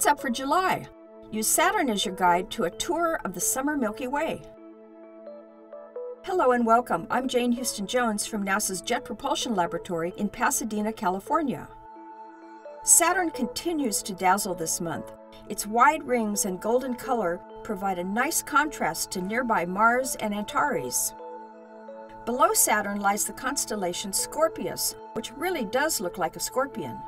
What's up for July? Use Saturn as your guide to a tour of the summer Milky Way. Hello and welcome. I'm Jane Houston Jones from NASA's Jet Propulsion Laboratory in Pasadena, California. Saturn continues to dazzle this month. Its wide rings and golden color provide a nice contrast to nearby Mars and Antares. Below Saturn lies the constellation Scorpius, which really does look like a scorpion.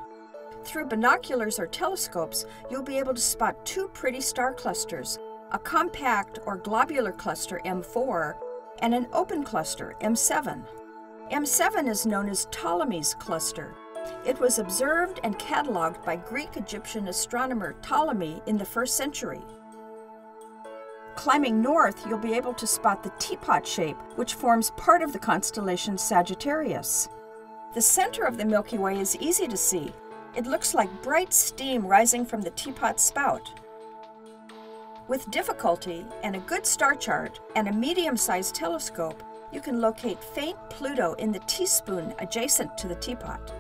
Through binoculars or telescopes, you'll be able to spot two pretty star clusters, a compact or globular cluster M4 and an open cluster M7. M7 is known as Ptolemy's cluster. It was observed and cataloged by Greek-Egyptian astronomer Ptolemy in the 1st century. Climbing north, you'll be able to spot the teapot shape, which forms part of the constellation Sagittarius. The center of the Milky Way is easy to see. It looks like bright steam rising from the teapot spout. With difficulty and a good star chart and a medium-sized telescope, you can locate faint Pluto in the teaspoon adjacent to the teapot.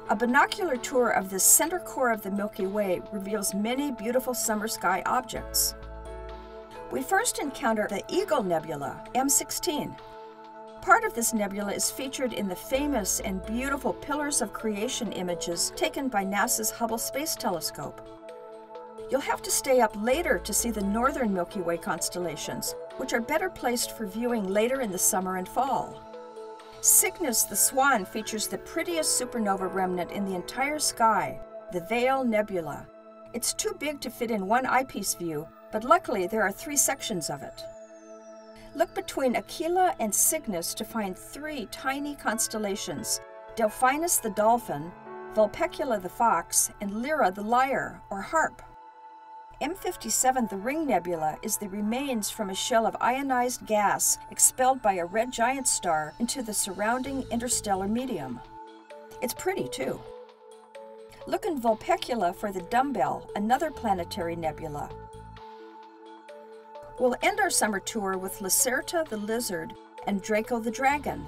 A binocular tour of the center core of the Milky Way reveals many beautiful summer sky objects. We first encounter the Eagle Nebula, M16. Part of this nebula is featured in the famous and beautiful Pillars of Creation images taken by NASA's Hubble Space Telescope. You'll have to stay up later to see the northern Milky Way constellations, which are better placed for viewing later in the summer and fall. Cygnus the Swan features the prettiest supernova remnant in the entire sky, the Veil Nebula. It's too big to fit in one eyepiece view, but luckily there are 3 sections of it. Look between Aquila and Cygnus to find 3 tiny constellations, Delphinus the Dolphin, Vulpecula the Fox, and Lyra the Lyre, or Harp. M57, the Ring Nebula, is the remains from a shell of ionized gas expelled by a red giant star into the surrounding interstellar medium. It's pretty, too. Look in Vulpecula for the Dumbbell, another planetary nebula. We'll end our summer tour with Lacerta the Lizard and Draco the Dragon.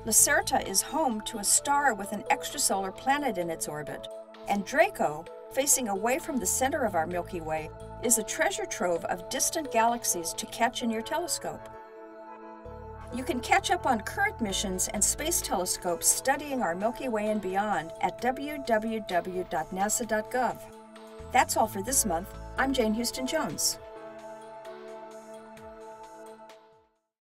Lacerta is home to a star with an extrasolar planet in its orbit, and Draco, facing away from the center of our Milky Way, is a treasure trove of distant galaxies to catch in your telescope. You can catch up on current missions and space telescopes studying our Milky Way and beyond at www.nasa.gov. That's all for this month. I'm Jane Houston Jones.